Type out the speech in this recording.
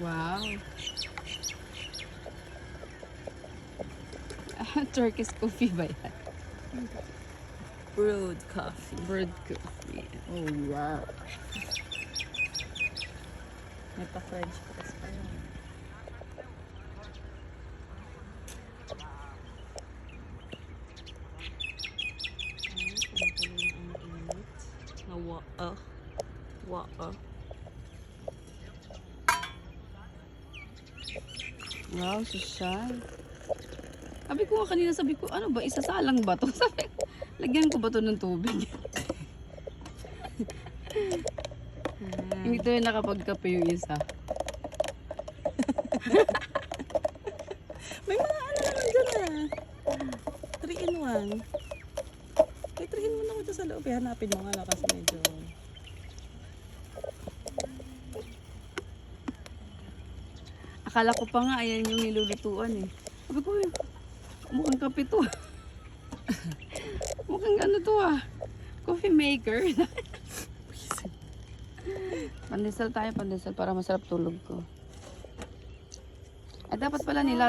Wow. Turkish coffee ba yan? Brewed coffee. Bird coffee. Oh, wow. May pa-French press pa yun. Wow, sosyal. Sabi ko nga kanina, sabi ko, ano ba, isasalang ba to? Sabi ko, lagyan ko ba to ng tubig? Hindi to yung nakapagkape yung isa. May mga ano naman dyan ah. 3 in 1. Kaya 3 in 1 ako dyan sa loob. Hanapin mo nga lang kasi medyo... Akala ko pa nga, ayan yung nilulutuan eh. Sabi ko, mukhang kape to. Mukhang ano to ah. Coffee maker. Pandesal tayo, pandesal para masarap tulog ko. At dapat pala nila